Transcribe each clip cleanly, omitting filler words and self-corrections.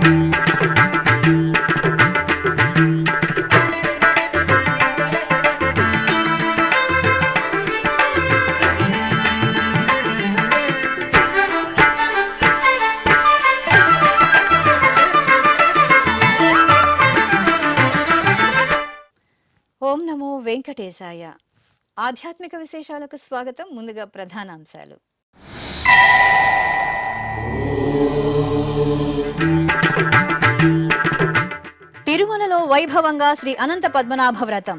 ఓం నమో వెంకటేశాయ. ఆధ్యాత్మిక విశేషాలకు స్వాగతం. ముందుగా ప్రధానాంశాలు. తిరుమలలో వైభవంగా శ్రీ అనంత పద్మనాభ వ్రతం.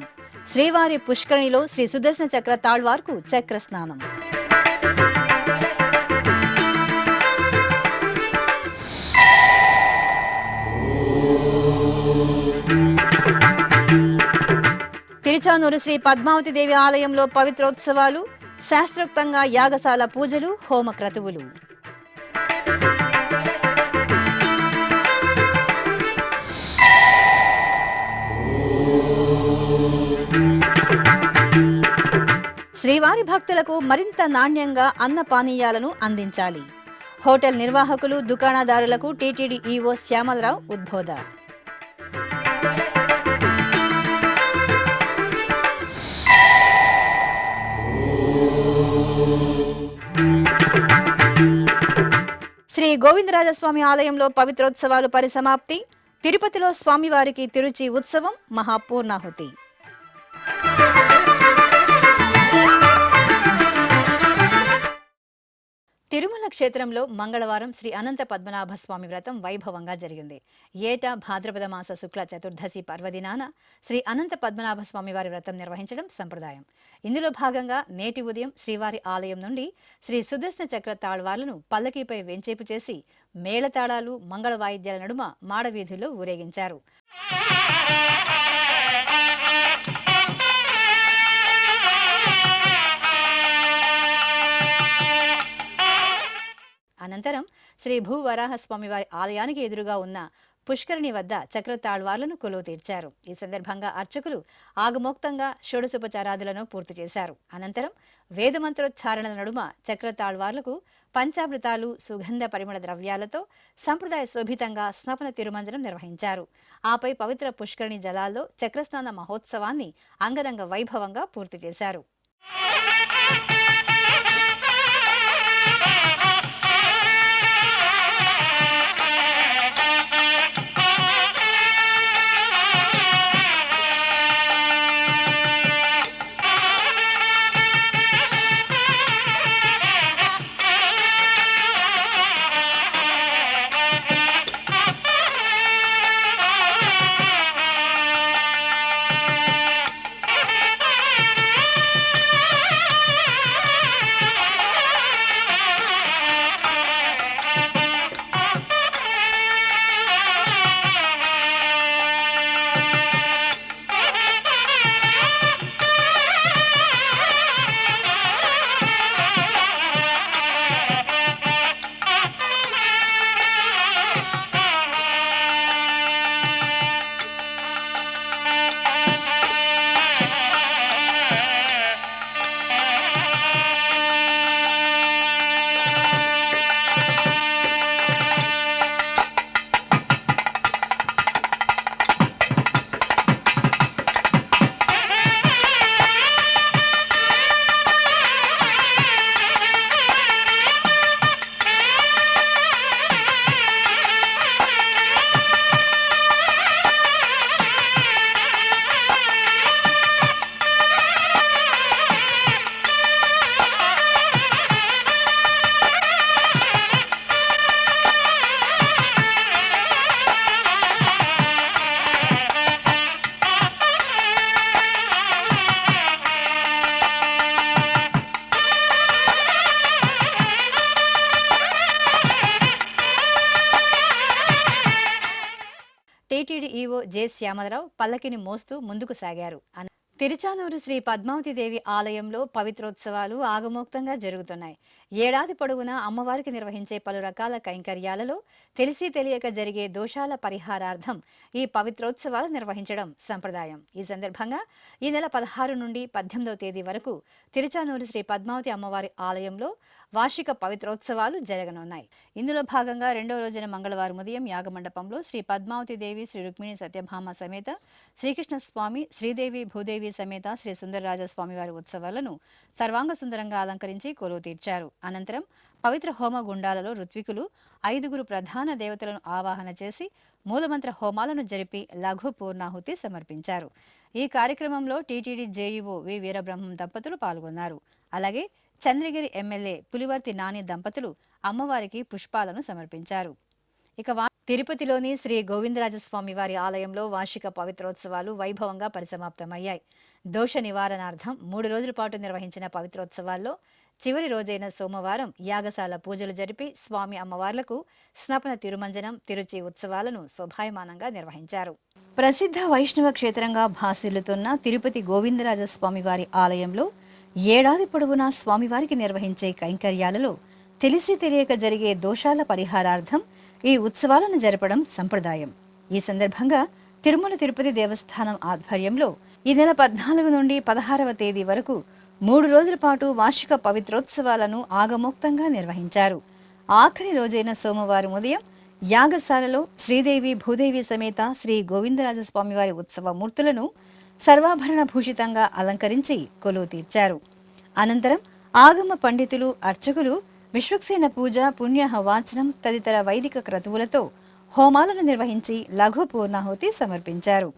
శ్రీవారి పుష్కరిణిలో శ్రీ సుదర్శన చక్ర తాళ్వార్కు చక్ర స్నానం. తిరుచానూరు శ్రీ పద్మావతి దేవి ఆలయంలో పవిత్రోత్సవాలు, శాస్త్రోక్తంగా యాగశాల పూజలు, హోమ క్రతువులు. శ్రీవారి భక్తులకు మరింత నాణ్యంగా అన్న పానీయాలను అందించాలి. హోటల్ నిర్వాహకులు, దుకాణదారులకు టీటీడీ ఈవో శ్యామలరావు ఉద్బోధ. శ్రీ గోవిందరాజస్వామి ఆలయంలో పవిత్రోత్సవాలు పరిసమాప్తి. తిరుపతిలో స్వామివారికి తిరుచి ఉత్సవం, మహాపూర్ణాహుతి. తిరుమల క్షేత్రంలో మంగళవారం శ్రీ అనంత పద్మనాభ స్వామి వ్రతం వైభవంగా జరిగింది. ఏటా భాద్రపద మాస శుక్ల చతుర్దశి పర్వదినాన శ్రీ అనంత పద్మనాభ స్వామివారి వ్రతం నిర్వహించడం సంప్రదాయం. ఇందులో భాగంగా నేటి ఉదయం శ్రీవారి ఆలయం నుండి శ్రీ సుదర్శన చక్ర తాళ్వార్లను పల్లకీపై వెంచేపు చేసి మేళతాళాలు, మంగళ వాయిద్యాల నడుమ మాడవీధుల్లో ఊరేగించారు. అనంతరం శ్రీ భూవరాహస్వామివారి ఆలయానికి ఎదురుగా ఉన్న పుష్కరిణి వద్ద చక్ర తాళ్వార్లను కొలువు తీర్చారు. ఈ సందర్భంగా అర్చకులు ఆగమోక్తంగా షోడశోపచారాదులను పూర్తి చేశారు. అనంతరం వేదమంత్రోచ్చారణల నడుమ చక్ర తాళ్వార్లకు పంచామృతాలు, సుగంధ పరిమళ ద్రవ్యాలతో సంప్రదాయ శోభితంగా స్నపన తిరుమంజనం నిర్వహించారు. ఆపై పవిత్ర పుష్కరిణి జలాల్లో చక్రస్నాన మహోత్సవాన్ని అంగరంగ వైభవంగా పూర్తి చేశారు. టీటీడీ ఈవో జె శ్యామలరావు పల్లకిని మోస్తూ ముందుకు సాగారు. తిరుచానూరు శ్రీ పద్మావతి దేవి ఆలయంలో పవిత్రోత్సవాలు ఆగమోక్తంగా జరుగుతున్నాయి. ఏడాది పొడవునా అమ్మవారికి నిర్వహించే పలు రకాల కైంకర్యాలలో తెలిసి తెలియక జరిగే దోషాల పరిహారార్థం ఈ పవిత్రోత్సవాలు నిర్వహించడం సంప్రదాయం. ఈ సందర్భంగా ఈ నెల 16 నుండి 18వ తేదీ వరకు తిరుచానూరు శ్రీ పద్మావతి అమ్మవారి ఆలయంలో వార్షిక పవిత్రోత్సవాలు జరగనున్నాయి. ఇందులో భాగంగా రెండవ రోజున మంగళవారం ఉదయం యాగమండపంలో శ్రీ పద్మావతి దేవి, శ్రీ రుక్మిణి సత్యభామ సమేత శ్రీకృష్ణ స్వామి, శ్రీదేవి భూదేవి సమేత శ్రీ సుందరరాజ స్వామి వారి ఉత్సవాలను సర్వాంగ సుందరంగా అలంకరించి కొలువు తీర్చారు. అనంతరం పవిత్ర హోమ గుండాలలో ఋత్వికులు 5 ప్రధాన దేవతలను ఆవాహన చేసి మూలమంత్ర హోమాలను జరిపి లఘు పూర్ణాహుతి సమర్పించారు. ఈ కార్యక్రమంలో టీటీడీ జేఈఓ వి వీరబ్రహ్మం దంపతులు పాల్గొన్నారు. అలాగే చంద్రగిరి ఎమ్మెల్యే పులివర్తి నాని దంపతులు అమ్మవారికి పుష్పాలను సమర్పించారు. ఇక తిరుపతిలోని శ్రీ గోవిందరాజస్వామి వారి ఆలయంలో వార్షిక పవిత్రోత్సవాలు వైభవంగా పరిసమాప్తమయ్యాయి. దోష నివారణార్థం 3 రోజుల పాటు నిర్వహించిన పవిత్రోత్సవాల్లో చివరి రోజైన సోమవారం యాగశాల పూజలు జరిపి స్వామి అమ్మవార్లకు స్నపన తిరుమంజనం, తిరుచి ఉత్సవాలను శోభాయమానంగా నిర్వహించారు. ప్రసిద్ధ వైష్ణవ క్షేత్రంగా భాసిల్లుతున్న తిరుపతి గోవిందరాజస్వామి వారి ఆలయంలో ఏడాది పొడవునా స్వామివారికి నిర్వహించే కైంకర్యాలలో తెలిసి తెలియక జరిగే దోషాల పరిహారార్థం ఈ ఉత్సవాలను జరపడం సంప్రదాయం. ఈ సందర్భంగా తిరుమల తిరుపతి దేవస్థానం ఆధ్వర్యంలో ఈ నెల 14 నుండి 16వ తేదీ వరకు 3 రోజుల పాటు వార్షిక పవిత్రోత్సవాలను ఆగమోక్తంగా నిర్వహించారు. ఆఖరి రోజైన సోమవారం ఉదయం యాగశాలలో శ్రీదేవి భూదేవి సమేత శ్రీ గోవిందరాజస్వామి వారి ఉత్సవ మూర్తులను సర్వాభరణ భూషితంగా అలంకరించి కొలువు తీర్చారు. అనంతరం ఆగమ పండితులు, అర్చకులు విశ్వక్సేన పూజ, పుణ్యహవాచనం తదితర వైదిక క్రతువులతో హోమాలను నిర్వహించి లఘు పూర్ణాహుతి సమర్పించారు.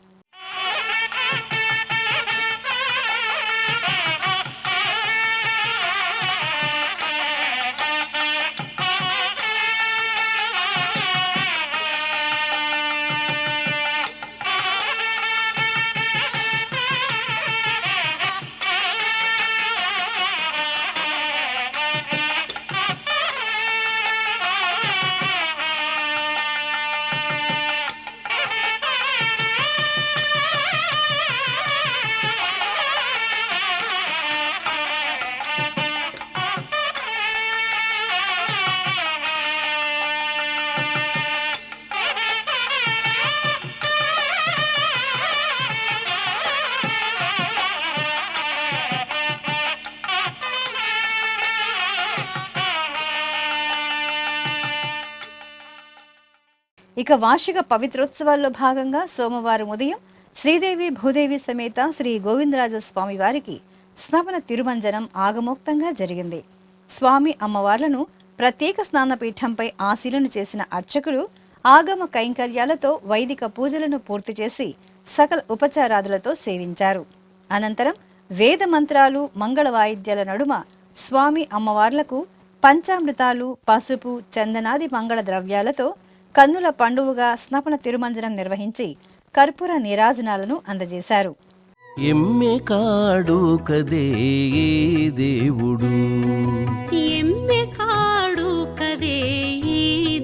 ఇక వార్షిక పవిత్రోత్సవాల్లో భాగంగా సోమవారం ఉదయం శ్రీదేవి భూదేవి సమేత శ్రీ గోవిందరాజస్వామి వారికి స్నపన తిరుమంజనం ఆగమోక్తంగా జరిగింది. స్వామి అమ్మవార్లను ప్రత్యేక స్నానపీఠంపై ఆశీలను చేసిన అర్చకులు ఆగమ కైంకర్యాలతో వైదిక పూజలను పూర్తి చేసి సకల ఉపచారాదులతో సేవించారు. అనంతరం వేద మంత్రాలు, మంగళ వాయిద్యాల నడుమ స్వామి అమ్మవార్లకు పంచామృతాలు, పసుపు, చందనాది మంగళ ద్రవ్యాలతో కన్నుల పండువగా స్నపన తిరుమంజనం నిర్వహించి కర్పూర నీరాజనాలను అందజేశారు. ఎమ్మె కాడు కదే దేవుడు, ఎమ్మె కాడు కదే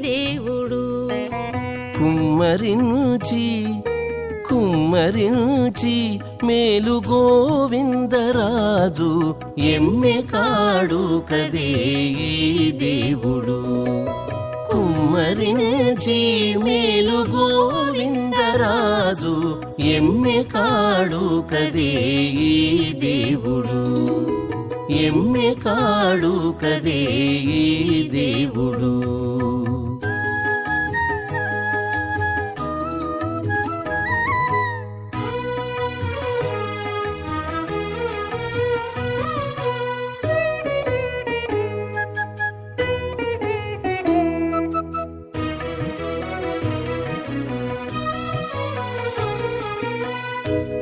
దేవుడు, కుమ్మరించి కుమ్మరించి మేలు గోవిందరాజు, ఎమ్మె కాడు కదే దేవుడు, కుమ్మరించి మేలు గోవిందరాజు, ఎమ్మె కాడు కదే దేవుడు, ఎమ్మె కాడు కదే దేవుడు.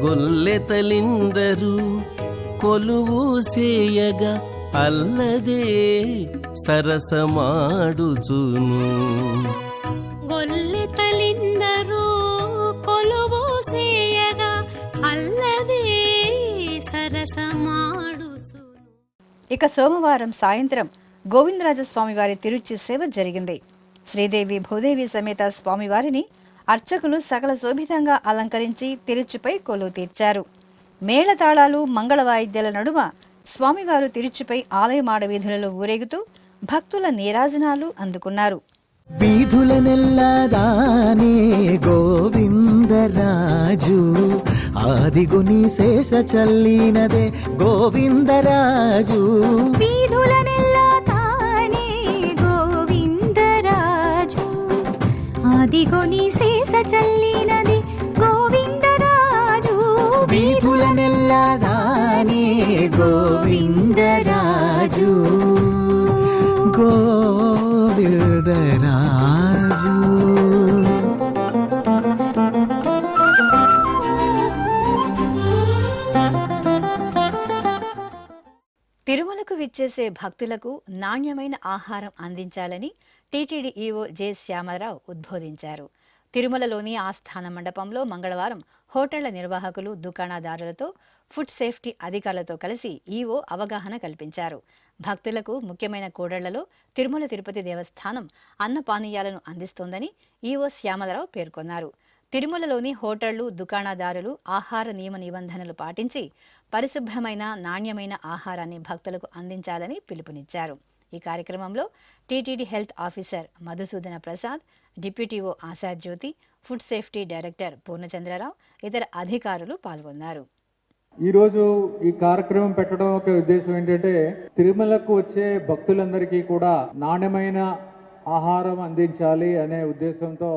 గొల్లెతలిందరు కొలువు సేయగా అల్లదే సరసమాడుచును, గొల్లెతలిందరు కొలువు సేయగా అల్లదే సరసమాడుచును. ఇక సోమవారం సాయంత్రం గోవిందరాజస్వామి వారి తిరుచి సేవ జరిగింది. శ్రీదేవి భూదేవి సమేత స్వామివారిని అర్చకులు సకల శోభితంగా అలంకరించి తిరుచుపై కొలువు తీర్చారు. మేళతాళాలు, మంగళ వాయిద్యాల నడుమ స్వామివారు తిరుచుపై ఆలయ మాడవీధులలో ఊరేగుతూ భక్తుల నీరాజనాలు అందుకున్నారు. వీధులనెల్లదానే గోవిందరాజు, ఆదిగుని శేష చల్లినదే గోవిందరాజు, వీధులనెల్లదానే అదిగో నీ శేష చల్లినది గోవిందరాజు వీధుల నెల్లదానే గోవిందరాజు గోవిందరాజు. తిరుమలకు విచ్చేసే భక్తులకు నాణ్యమైన ఆహారం అందించాలని టీటీడీ ఈవో జె శ్యామరావు ఉద్బోధించారు. తిరుమలలోని ఆస్థాన మండపంలో మంగళవారం హోటళ్ల నిర్వాహకులు, దుకాణదారులతో, ఫుడ్ సేఫ్టీ అధికారులతో కలిసి ఈవో అవగాహన కల్పించారు. భక్తులకు ముఖ్యమైన కూడళ్లలో తిరుమల తిరుపతి దేవస్థానం అన్నపానీయాలను అందిస్తోందని ఈవో శ్యామరావు పేర్కొన్నారు. తిరుమలలోని హోటళ్లు, దుకాణదారులు ఆహార నియమ నిబంధనలు పాటించి పరిశుభ్రమైన, నాణ్యమైన ఆహారాన్ని భక్తులకు అందించాలని పిలుపునిచ్చారు. ఈ కార్యక్రమంలో TTD health officer Madhusudana Prasad, డిప్యూటీఓ Ashajyothi, food safety director Purnachandrarao, ఇతర అధికారులు పాల్గొన్నారు. ఈరోజు ఈ కార్యక్రమం పెట్టడం ఒక ఉద్దేశం ఏంటంటే, తిరుమలకు వచ్చే భక్తులందరికీ కూడా నాణ్యమైన ఆహారం అందించాలి అనే ఉద్దేశంతో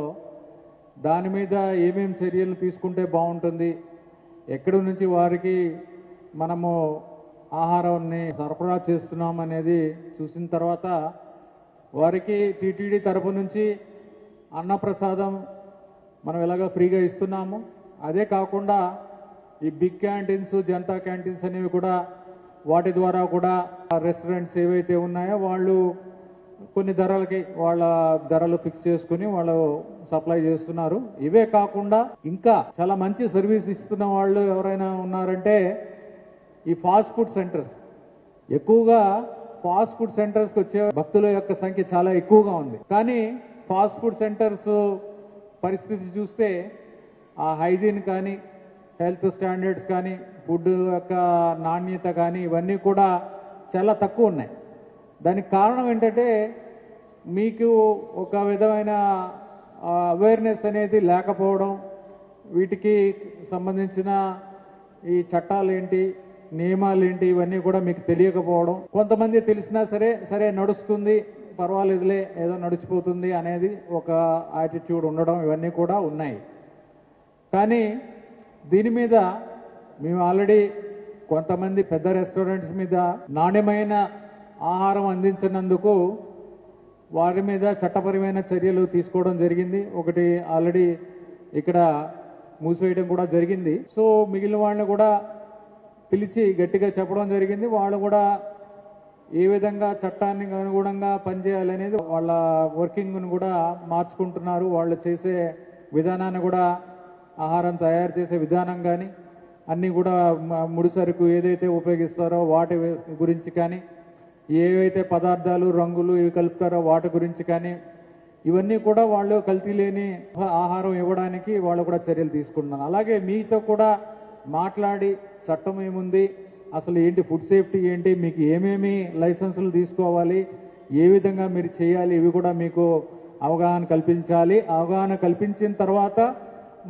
దాని మీద ఏమేమి చర్యలు తీసుకుంటే బాగుంటుంది, ఎక్కడి నుంచి వారికి మనము ఆహారాన్ని సరఫరా చేస్తున్నాం అనేది చూసిన తర్వాత వారికి టీటీడీ తరపు నుంచి అన్నప్రసాదం మనం ఎలాగ ఫ్రీగా ఇస్తున్నాము. అదే కాకుండా ఈ బిగ్ క్యాంటీన్స్, జనతా క్యాంటీన్స్ అనేవి కూడా వాటి ద్వారా కూడా రెస్టారెంట్స్ ఏవైతే ఉన్నాయో వాళ్ళు కొన్ని ధరలకి వాళ్ళ ధరలు ఫిక్స్ చేసుకుని వాళ్ళు సప్లై చేస్తున్నారు. ఇవే కాకుండా ఇంకా చాలా మంచి సర్వీస్ ఇస్తున్న వాళ్ళు ఎవరైనా ఉన్నారంటే ఈ ఫాస్ట్ ఫుడ్ సెంటర్స్. ఎక్కువగా ఫాస్ట్ ఫుడ్ సెంటర్స్కి వచ్చే భక్తుల యొక్క సంఖ్య చాలా ఎక్కువగా ఉంది. కానీ ఫాస్ట్ ఫుడ్ సెంటర్స్ పరిస్థితి చూస్తే ఆ హైజీన్ కానీ, హెల్త్ స్టాండర్డ్స్ కానీ, ఫుడ్ యొక్క నాణ్యత కానీ ఇవన్నీ కూడా చాలా తక్కువ ఉన్నాయి. దానికి కారణం ఏంటంటే మీకు ఒక విధమైన అవేర్నెస్ అనేది లేకపోవడం, వీటికి సంబంధించిన ఈ చట్టాలు ఏంటి, నియమాలు ఏంటి, ఇవన్నీ కూడా మీకు తెలియకపోవడం. కొంతమంది తెలిసినా సరే నడుస్తుంది, పర్వాలేదులే, ఏదో నడిచిపోతుంది అనేది ఒక యాటిట్యూడ్ ఉండడం, ఇవన్నీ కూడా ఉన్నాయి. కానీ దీని మీద మేము ఆల్రెడీ కొంతమంది పెద్ద రెస్టారెంట్స్ మీద నాణ్యమైన ఆహారం అందించినందుకు వారి మీద చట్టపరమైన చర్యలు తీసుకోవడం జరిగింది. ఒకటి ఆల్రెడీ ఇక్కడ మూసివేయడం కూడా జరిగింది. సో మిగిలిన వాళ్ళని కూడా పిలిచి గట్టిగా చెప్పడం జరిగింది. వాళ్ళు కూడా ఏ విధంగా చట్టానికి అనుగుణంగా పనిచేయాలనేది వాళ్ళ వర్కింగ్ను కూడా మార్చుకుంటున్నారు. వాళ్ళు చేసే విధానాన్ని కూడా, ఆహారం తయారు చేసే విధానం కానీ, అన్నీ కూడా ముడిసరుకు ఏదైతే ఉపయోగిస్తారో వాటి గురించి కానీ, ఏవైతే పదార్థాలు, రంగులు ఇవి కలుపుతారో వాటి గురించి కానీ, ఇవన్నీ కూడా వాళ్ళు కల్తీ లేని ఆహారం ఇవ్వడానికి వాళ్ళు కూడా చర్యలు తీసుకుంటున్నారు. అలాగే మీతో కూడా మాట్లాడి చట్టం ఏముంది, అసలు ఏంటి ఫుడ్ సేఫ్టీ ఏంటి, మీకు ఏమేమి లైసెన్సులు తీసుకోవాలి, ఏ విధంగా మీరు చేయాలి, ఇవి కూడా మీకు అవగాహన కల్పించాలి. అవగాహన కల్పించిన తర్వాత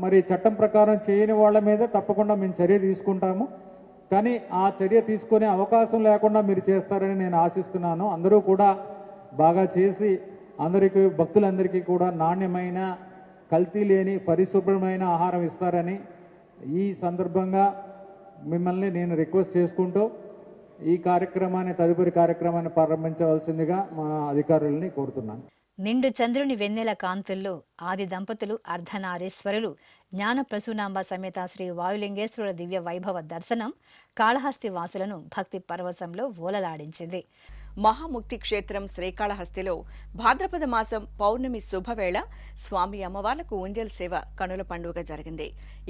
మరి చట్టం ప్రకారం చేయని వాళ్ళ మీద తప్పకుండా మేము చర్య తీసుకుంటాము. కానీ ఆ చర్య తీసుకునే అవకాశం లేకుండా మీరు చేస్తారని నేను ఆశిస్తున్నాను. అందరూ కూడా బాగా చేసి అందరికీ, భక్తులందరికీ కూడా నాణ్యమైన, కల్తీ లేని, పరిశుభ్రమైన ఆహారం ఇస్తారని ఈ సందర్భంగా మిమ్మల్ని నేను రిక్వెస్ట్ చేసుకుంటూ ఈ కార్యక్రమాన్ని, తదుపరి కార్యక్రమాన్ని ప్రారంభించవలసిందిగా మా అధికారులని కోరుతున్నాను. నిండు చంద్రుని వెన్నెల కాంతుల్లో ఆది దంపతులు అర్ధనారీశ్వరులు జ్ఞాన ప్రసూనాంబ సమేత శ్రీ వాయులింగేశ్వరుల దివ్య వైభవ దర్శనం కాళహస్తి వాసులను భక్తి పరవశంలో ఓలలాడించింది. మహాముక్తి క్షేత్రం శ్రీకాళహస్తిలో భాద్రపద మాసం పౌర్ణమి శుభవేళ స్వామి అమ్మవార్లకు ఉంజల్ సేవ కనుల పండుగ జరిగింది.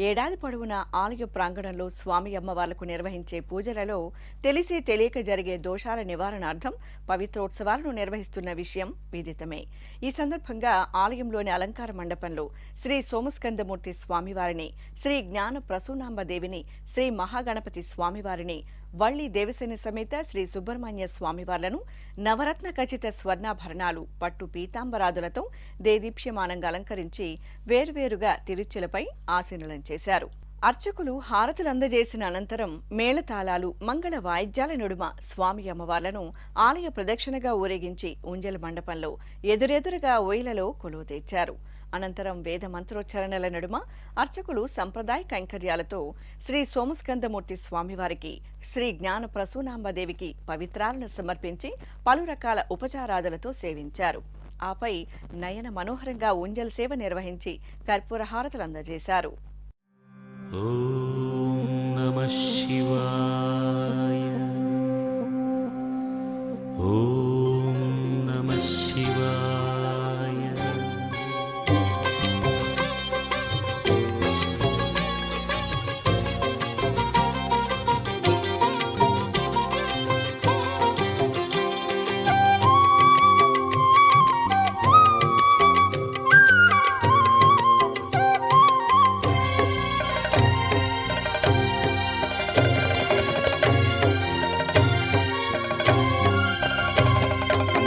ఏడాది పొడవునా ఆలయ ప్రాంగణంలో స్వామి అమ్మవార్లకు నిర్వహించే పూజలలో తెలిసి తెలియక జరిగే దోషాల నివారణార్థం పవిత్రోత్సవాలను నిర్వహిస్తున్న విషయం విదితమే. ఈ సందర్భంగా ఆలయంలోని అలంకార మండపంలో శ్రీ సోమస్కందమూర్తి స్వామివారిని, శ్రీ జ్ఞాన ప్రసూనాంబ దేవిని, శ్రీ మహాగణపతి స్వామివారిని, వల్లి దేవసేన సమేత శ్రీ సుబ్రహ్మణ్య స్వామివార్లను నవరత్న ఖచిత స్వర్ణాభరణాలు, పట్టు పీతాంబరాదులతో దేదీప్యమానంగా అలంకరించి వేర్వేరుగా తిరుచులపై ఆసీనులను చేశారు. అర్చకులు హారతులు అందజేసిన అనంతరం మేళతాళాలు, మంగళ వాయిద్యాల నడుమ స్వామి అమ్మవార్లను ఆలయ ప్రదక్షిణగా ఊరేగించి ఉంజల మండపంలో ఎదురెదురుగా ఓయిలలో కొలువు తెచ్చారు. అనంతరం వేద మంత్రోచ్చారణల నడుమ అర్చకులు సంప్రదాయ కైంకర్యాలతో శ్రీ సోమస్కందమూర్తి స్వామివారికి, శ్రీ జ్ఞాన ప్రసూనాంబదేవికి పవిత్రాలను సమర్పించి పలు రకాల ఉపచారాదులతో సేవించారు. ఆపై నయన మనోహరంగా ఊంజల్ సేవ నిర్వహించి కర్పూర హారతులు అందజేశారు. ఓం నమః శివాయ. ఓం నమః శివాయ.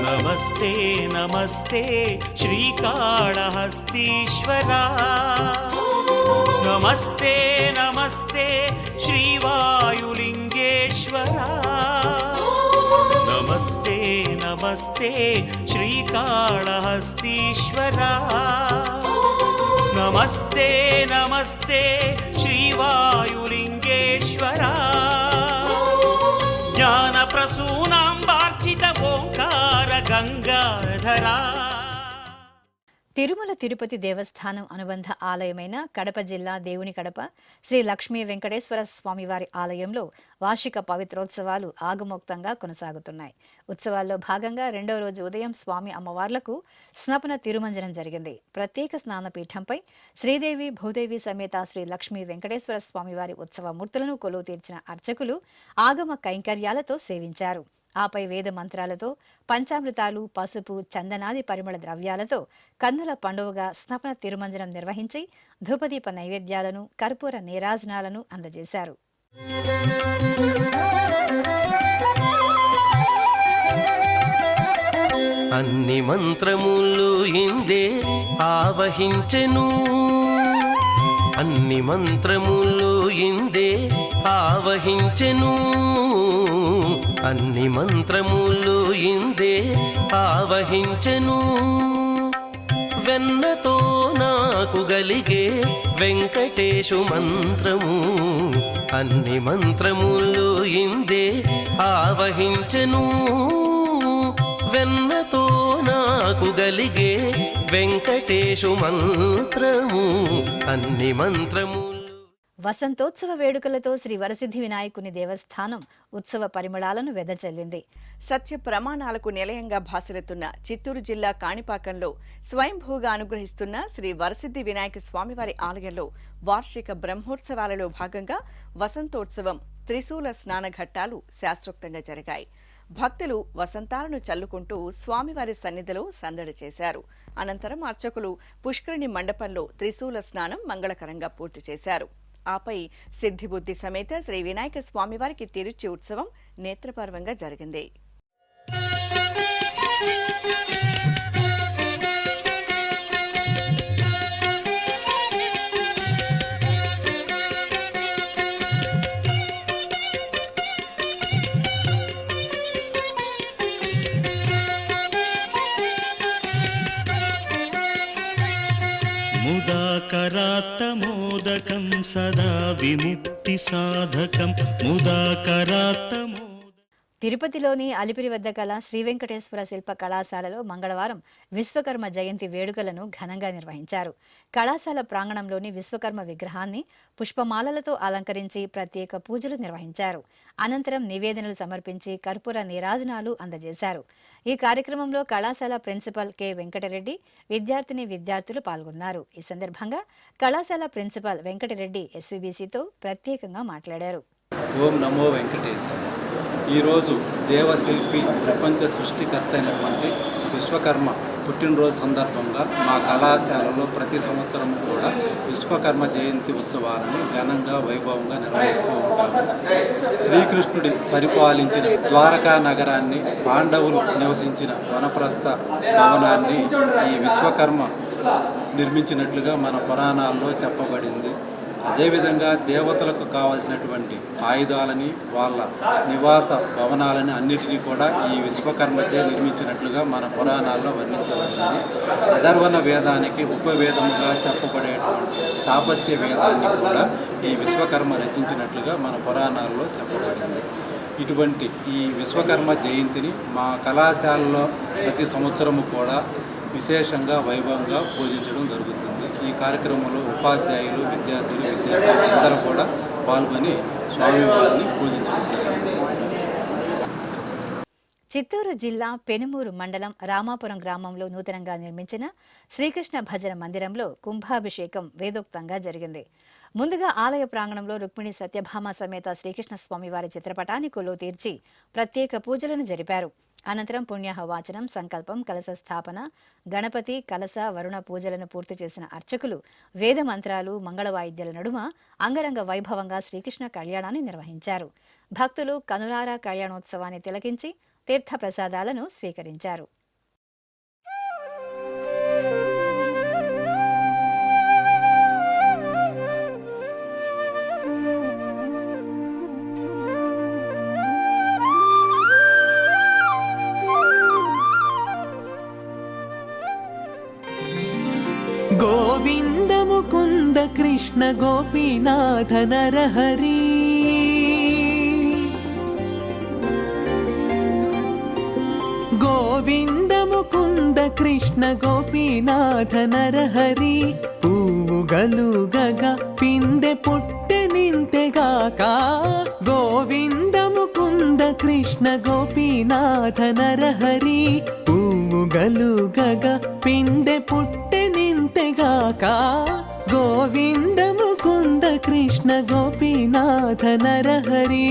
నమస్తే నమస్తే శ్రీకాళహస్తీశ్వరా. నమస్తే నమస్తే శ్రీవాయులింగేశ్వరా. నమస్తే నమస్తే శ్రీకాళహస్తీశ్వరా. నమస్తే నమస్తే శ్రీవాయులింగేశ్వరా. జ్ఞాన ప్రసూనాంబార్చిత ఓంకార గంగాధరా. తిరుమల తిరుపతి దేవస్థానం అనుబంధ ఆలయమైన కడప జిల్లా దేవుని కడప శ్రీ లక్ష్మీ వెంకటేశ్వర స్వామివారి ఆలయంలో వార్షిక పవిత్రోత్సవాలు ఆగమోక్తంగా కొనసాగుతున్నాయి. ఉత్సవాల్లో భాగంగా రెండవ రోజు ఉదయం స్వామి అమ్మవార్లకు స్నపన తిరుమంజనం జరిగింది. ప్రత్యేక స్నానపీఠంపై శ్రీదేవి భూదేవి సమేత శ్రీ లక్ష్మీ వెంకటేశ్వర స్వామివారి ఉత్సవ మూర్తులను కొలువు తీర్చిన అర్చకులు ఆగమ కైంకర్యాలతో సేవించారు. ఆపై వేద మంత్రాలతో, పంచామృతాలు, పసుపు, చందనాది పరిమళ ద్రవ్యాలతో కన్నుల పండువగా స్నపన తిరుమంజనం నిర్వహించి ధూపదీప నైవేద్యాలను, కర్పూర నీరాజనాలను అందజేశారు. అన్ని మంత్రములు ఇందే ఆవహించెను. అన్ని మంత్రములు ఇందే ఆవహించెను. అన్ని మంత్రములు ఇందే ఆవహించెను. వెన్నతో నాకు గలిగే వెంకటేశు మంత్రము. అన్ని మంత్రములు ఇందే ఆవహించెను. వెన్నతో నాకు గలిగే వెంకటేశు మంత్రము. అన్ని మంత్రము. వసంతోత్సవ వేడుకలతో శ్రీ వరసిద్ధి వినాయకుని దేవస్థానం ఉత్సవ పరిమళాలను వెదజల్లింది. సత్య ప్రమాణాలకు నిలయంగా భాసిల్లుతున్న చిత్తూరు జిల్లా కాణిపాకంలో స్వయంభూగా అనుగ్రహిస్తున్న శ్రీ వరసిద్ధి వినాయక స్వామివారి ఆలయంలో వార్షిక బ్రహ్మోత్సవాలలో భాగంగా వసంతోత్సవం, త్రిశూల స్నాన ఘట్టాలు శాస్త్రోక్తంగా జరిగాయి. భక్తులు వసంతాలను చల్లుకుంటూ స్వామివారి సన్నిధిలో సందడి చేశారు. అనంతరం అర్చకులు పుష్కరిణి మండపంలో త్రిశూల స్నానం మంగళకరంగా పూర్తి చేశారు. ఆపై సిద్ధిబుద్ధి సమేత శ్రీ వినాయక స్వామివారికి తిరుచి ఉత్సవం నేత్రపర్వంగా జరిగింది. ముదాకరాత్తమోదకం సదా విముక్తి సాధకం. ముదాకరాత్తమో తిరుపతిలోని అలిపిరి వద్ద గల శ్రీ వెంకటేశ్వర శిల్ప కళాశాలలో మంగళవారం విశ్వకర్మ జయంతి వేడుకలను ఘనంగా నిర్వహించారు. కళాశాల ప్రాంగణంలోని విశ్వకర్మ విగ్రహాన్ని పుష్పమాలలతో అలంకరించి ప్రత్యేక పూజలు నిర్వహించారు. అనంతరం నివేదనలు సమర్పించి కర్పూర నీరాజనాలు అందజేశారు. ఈ కార్యక్రమంలో కళాశాల ప్రిన్సిపల్ కె వెంకటరెడ్డి, విద్యార్థులు పాల్గొన్నారు. ఈ సందర్భంగా కళాశాల ప్రిన్సిపల్ వెంకటరెడ్డి ఎస్వీబీసీతో ప్రత్యేకంగా మాట్లాడారు. ఓం నమో వెంకటేశాయ. ఈరోజు దేవశిల్పి, ప్రపంచ సృష్టికర్త అయినటువంటి విశ్వకర్మ పుట్టినరోజు సందర్భంగా మా కళాశాలలో ప్రతి సంవత్సరం కూడా విశ్వకర్మ జయంతి ఉత్సవాలను ఘనంగా వైభవంగా నిర్వహిస్తూ ఉంటాము. శ్రీకృష్ణుడి పరిపాలించిన ద్వారకా నగరాన్ని, పాండవులు నివసించిన వనప్రస్థ భవనాన్ని ఈ విశ్వకర్మ నిర్మించినట్లుగా మన పురాణాల్లో చెప్పబడింది. అదేవిధంగా దేవతలకు కావలసినటువంటి ఆయుధాలని వాళ్ళ నివాస భవనాలని అన్నిటినీ కూడా ఈ విశ్వకర్మచే నిర్మించినట్లుగా మన పురాణాల్లో వర్ణించబడింది. అధర్వణ వేదానికి ఉపవేదముగా చెప్పబడేటువంటి స్థాపత్య వేదాన్ని కూడా ఈ విశ్వకర్మ రచించినట్లుగా మన పురాణాల్లో చెప్పబడింది. ఇటువంటి ఈ విశ్వకర్మ జయంతిని మా కళాశాలలో ప్రతి సంవత్సరము కూడా విశేషంగా వైభవంగా పూజించడం జరుగుతుంది. ఈ కార్యక్రమంలో ఉపాధ్యాయులు విద్యార్థులు అందరూ కూడా పాల్గొని స్వామివారిని పూజించడం జరిగింది. చిత్తూరు జిల్లా పెనుమూరు మండలం రామాపురం గ్రామంలో నూతనంగా నిర్మించిన శ్రీకృష్ణ భజన మందిరంలో కుంభాభిషేకం వేదోక్తంగా జరిగింది. ముందుగా ఆలయ ప్రాంగణంలో రుక్మిణి సత్యభామ సమేత శ్రీకృష్ణ స్వామివారి చిత్రపటాన్ని కొలువు తీర్చి ప్రత్యేక పూజలను జరిపారు. అనంతరం పుణ్యాహ వాచనం, సంకల్పం, కలశ స్థాపన, గణపతి, కలశ, వరుణ పూజలను పూర్తి చేసిన అర్చకులు వేద మంత్రాలు, మంగళ వాయిద్యాల నడుమ అంగరంగ వైభవంగా శ్రీకృష్ణ కళ్యాణాన్ని నిర్వహించారు. భక్తులు కనులారా కళ్యాణోత్సవాన్ని తిలకించి తీర్థ ప్రసాదాలను స్వీకరించారు. గోవింద ముకుంద కృష్ణ గోపీనాథ నరహరి గోవింద ముకుంద కృష్ణ గోపీనాథ నరహరి పూవుగలుగగ పిందె పుట్టె నింతెగాక గోవింద ముకుంద కృష్ణ గోపీనాథ నరహరి పూవుగలుగగ పిందె పుట్టె నింతెగాక గోవింద ముకుంద కృష్ణ గోపీనాథ నరహరి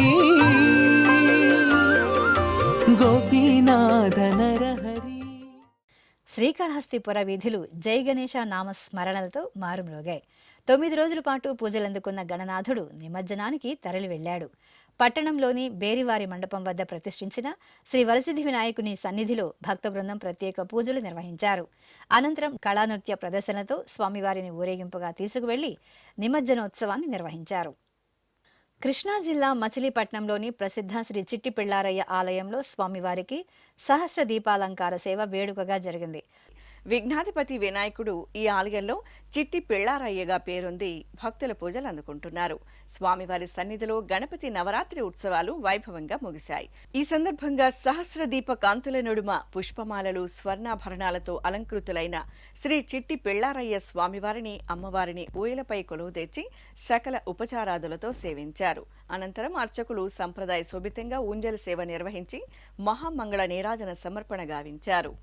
గోపీనాథ నరహరి. శ్రీకాళహస్తిపుర వీధులు జై గణేశ నామస్మరణలతో మారుమ్రోగాయి. 9 రోజుల పాటు పూజలందుకున్న గణనాథుడు నిమజ్జనానికి తరలి వెళ్లాడు. పట్టణంలోని బేరివారి మండపం వద్ద ప్రతిష్ఠించిన శ్రీ వరసిద్ధి వినాయకుని సన్నిధిలో భక్త బృందం ప్రత్యేక పూజలు నిర్వహించారు. అనంతరం కళానృత్య ప్రదర్శనతో స్వామివారిని ఊరేగింపుగా తీసుకువెళ్లి నిమజ్జనోత్సవాన్ని నిర్వహించారు. కృష్ణా జిల్లా మచిలీపట్నంలోని ప్రసిద్ధ శ్రీ చిట్టి పిళ్ళారయ్య ఆలయంలో స్వామివారికి సహస్ర దీపాలంకార సేవ వేడుకగా జరిగింది. విఘ్నాధిపతి వినాయకుడు ఈ ఆలయంలో చిట్టి పిళ్ళారయ్యగా పేరొంది భక్తుల పూజలు అందుకుంటున్నారు. స్వామివారి సన్నిధిలో గణపతి నవరాత్రి ఉత్సవాలు వైభవంగా ముగిశాయి. ఈ సందర్భంగా సహస్రదీప కాంతుల నడుమ పుష్పమాలలు, స్వర్ణాభరణాలతో అలంకృతులైన శ్రీ చిట్టి పిళ్ళారయ్య స్వామివారిని, అమ్మవారిని ఊయలపై కొలువుదీర్చి సకల ఉపచారాదులతో సేవించారు. అనంతరం అర్చకులు సంప్రదాయ శోభితంగా ఊంజల్ సేవ నిర్వహించి మహామంగళ నీరాజన సమర్పణ గావించారు.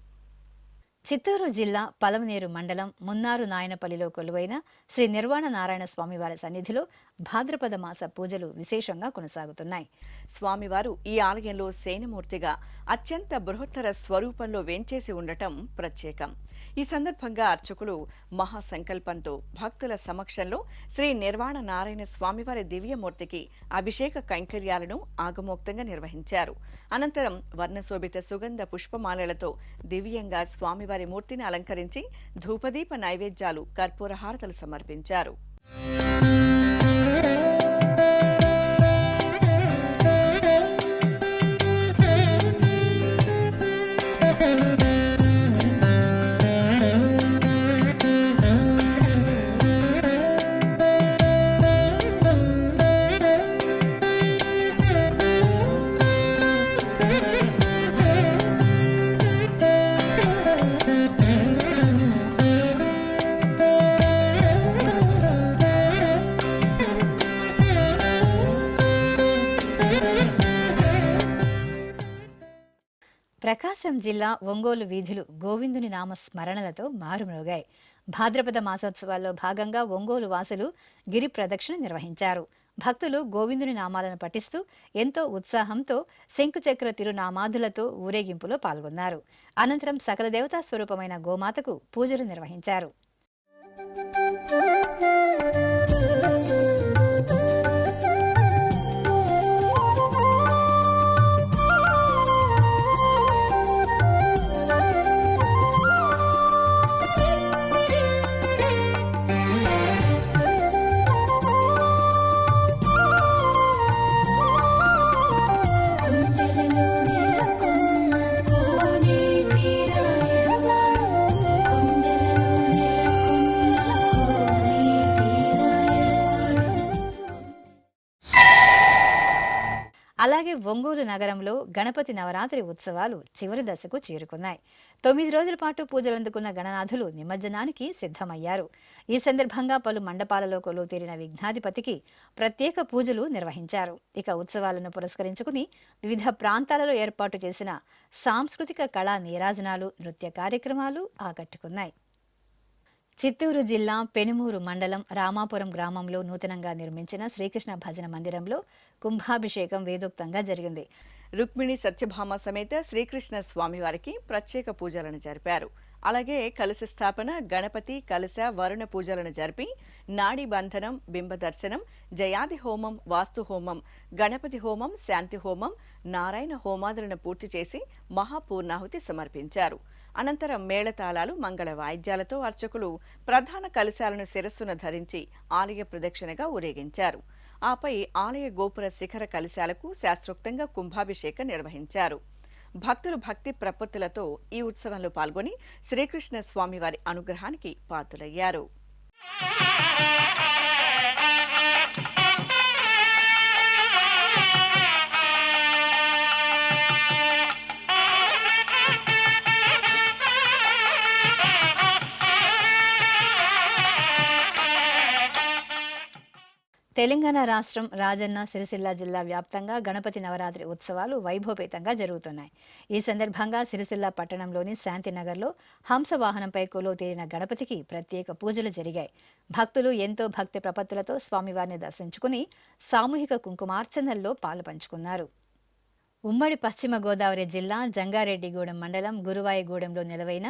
చిత్తూరు జిల్లా పలమనేరు మండలం మున్నారు నాయనపల్లిలో కొలువైన శ్రీ నిర్వాణ నారాయణ స్వామివారి సన్నిధిలో భాద్రపద మాస పూజలు విశేషంగా కొనసాగుతున్నాయి. స్వామివారు ఈ ఆలయంలో శయనమూర్తిగా అత్యంత బృహత్తర స్వరూపంలో వేంచేసి ఉండటం ప్రత్యేకం. ఈ సందర్భంగా అర్చకులు మహాసంకల్పంతో భక్తుల సమక్షంలో శ్రీ నిర్వాణ నారాయణ స్వామివారి దివ్యమూర్తికి అభిషేక కైంకర్యాలను ఆగమోక్తంగా నిర్వహించారు. అనంతరం వర్ణశోభిత సుగంధ పుష్పమాలలతో దివ్యంగా స్వామివారి మూర్తిని అలంకరించి ధూపదీప నైవేద్యాలు, కర్పూర హారతలు సమర్పించారు. ప్రకాశం జిల్లా ఒంగోలు వీధులు గోవిందుని నామ స్మరణలతో మారుమ్రోగాయి. భాద్రపద మాసోత్సవాల్లో భాగంగా ఒంగోలు వాసులు గిరి ప్రదక్షిణ నిర్వహించారు. భక్తులు గోవిందుని నామాలను పఠిస్తూ ఎంతో ఉత్సాహంతో శంకుచక్ర తిరునామాదులతో ఊరేగింపులో పాల్గొన్నారు. అనంతరం సకల దేవతా స్వరూపమైన గోమాతకు పూజలు నిర్వహించారు. అలాగే ఒంగోలు నగరంలో గణపతి నవరాత్రి ఉత్సవాలు చివరి దశకు చేరుకున్నాయి. 9 రోజుల పాటు పూజలు అందుకున్న గణనాథులు నిమజ్జనానికి సిద్ధమయ్యారు. ఈ సందర్భంగా పలు మండపాలలో కొలువు తీరిన విఘ్నాధిపతికి ప్రత్యేక పూజలు నిర్వహించారు. ఇక ఉత్సవాలను పురస్కరించుకుని వివిధ ప్రాంతాలలో ఏర్పాటు చేసిన సాంస్కృతిక కళా నీరాజనాలు, నృత్య కార్యక్రమాలు ఆకట్టుకున్నాయి. చిత్తూరు జిల్లా పెనుమూరు మండలం రామాపురం గ్రామంలో నూతనంగా నిర్మించిన శ్రీకృష్ణ భజన మందిరంలో కుంభాభిషేకం వేదోక్తంగా జరిగింది. రుక్మిణి సత్యభామ సమేత శ్రీకృష్ణ స్వామివారికి ప్రత్యేక పూజలను జరిపారు. అలాగే కలశ స్థాపన, గణపతి కలశ వరుణ పూజలను జరిపి నాడీ బంధనం, బింబ దర్శనం, జయాది హోమం, వాస్తు హోమం, గణపతి హోమం, శాంతి హోమం, నారాయణ హోమాదులను పూర్తి చేసి మహాపూర్ణాహుతి సమర్పించారు. అనంతరం మేళతాళాలు, మంగళ వాయిద్యాలతో అర్చకులు ప్రధాన కలశాలను శిరస్సును ధరించి ఆలయ ప్రదక్షిణగా ఊరేగించారు. ఆపై ఆలయ గోపుర శిఖర కలశాలకు శాస్త్రోక్తంగా కుంభాభిషేకం నిర్వహించారు. భక్తులు భక్తి ప్రపత్తులతో ఈ ఉత్సవంలో పాల్గొని శ్రీకృష్ణ స్వామివారి అనుగ్రహానికి పాత్రులయ్యారు. తెలంగాణ రాష్ట్రం రాజన్న సిరిసిల్ల జిల్లా వ్యాప్తంగా గణపతి నవరాత్రి ఉత్సవాలు వైభవపేతంగా జరుగుతున్నాయి. ఈ సందర్భంగా సిరిసిల్ల పట్టణంలోని శాంతినగర్లో హంసవాహనంపై కొలువు తీరిన గణపతికి ప్రత్యేక పూజలు జరిగాయి. భక్తులు ఎంతో భక్తి ప్రపత్తులతో స్వామివారిని దర్శించుకుని సామూహిక కుంకుమార్చనల్లో పాలుపంచుకున్నారు. ఉమ్మడి పశ్చిమ గోదావరి జిల్లా జంగారెడ్డిగూడెం మండలం గురువాయిగూడెంలో నెలవైన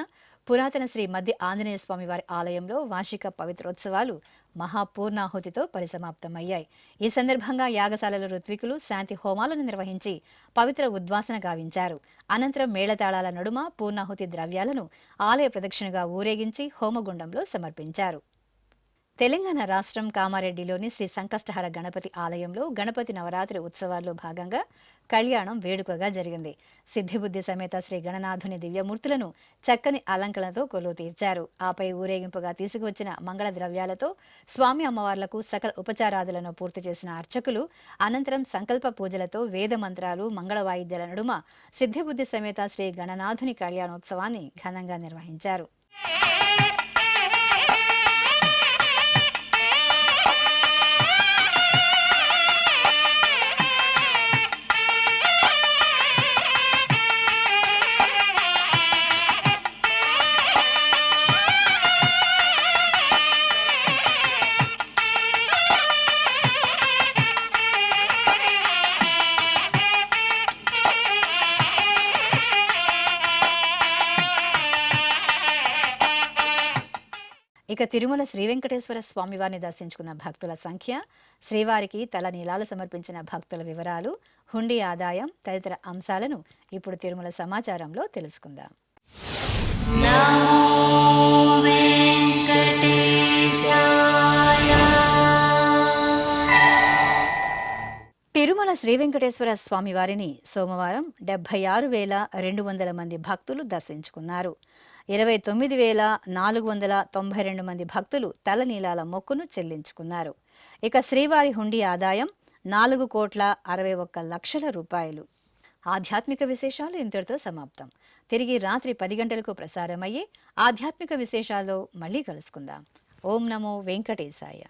పురాతన శ్రీ మధ్య ఆంజనేయ స్వామివారి ఆలయంలో వార్షిక పవిత్రోత్సవాలు మహాపూర్ణాహుతితో పరిసమాప్తమయ్యాయి. ఈ సందర్భంగా యాగశాలలో ఋత్వికులు శాంతి హోమాలను నిర్వహించి పవిత్ర ఉద్వాసన గావించారు. అనంతరం మేళతాళాల నడుమ పూర్ణాహుతి ద్రవ్యాలను ఆలయ ప్రదక్షిణగా ఊరేగించి హోమగుండంలో సమర్పించారు. తెలంగాణ రాష్ట్రం కామారెడ్డిలోని శ్రీ సంకష్టహర గణపతి ఆలయంలో గణపతి నవరాత్రి ఉత్సవాల్లో భాగంగా కళ్యాణం వేడుకగా జరిగింది. సిద్ధిబుద్ధి సమేత శ్రీ గణనాథుని దివ్యమూర్తులను చక్కని అలంకరణతో కొలువు తీర్చారు. ఆపై ఊరేగింపుగా తీసుకువచ్చిన మంగళ ద్రవ్యాలతో స్వామి అమ్మవార్లకు సకల ఉపచారాదులను పూర్తి చేసిన అర్చకులు అనంతరం సంకల్ప పూజలతో వేద మంత్రాలు, మంగళ వాయిద్యాల నడుమ సిద్ధిబుద్ధి సమేత శ్రీ గణనాథుని కళ్యాణోత్సవాన్ని ఘనంగా నిర్వహించారు. ఇక తిరుమల శ్రీ వెంకటేశ్వర స్వామివారిని దర్శించుకున్న భక్తుల సంఖ్య, శ్రీవారికి తల నీలాలు సమర్పించిన భక్తుల వివరాలు, హుండీ ఆదాయం తదితర అంశాలను ఇప్పుడు తిరుమల సమాచారంలో తెలుసుకుందాం. తిరుమల శ్రీ వెంకటేశ్వర స్వామివారిని సోమవారం 76,200 మంది భక్తులు దర్శించుకున్నారు. 29,492 మంది భక్తులు తలనీలాల మొక్కును చెల్లించుకున్నారు. ఇక శ్రీవారి హుండీ ఆదాయం 4,61,00,000 రూపాయలు. ఆధ్యాత్మిక విశేషాలు ఇంతటితో సమాప్తం. తిరిగి రాత్రి 10 గంటలకు ప్రసారమయ్యే ఆధ్యాత్మిక విశేషాల్లో మళ్ళీ కలుసుకుందాం. ఓం నమో వెంకటేశాయ.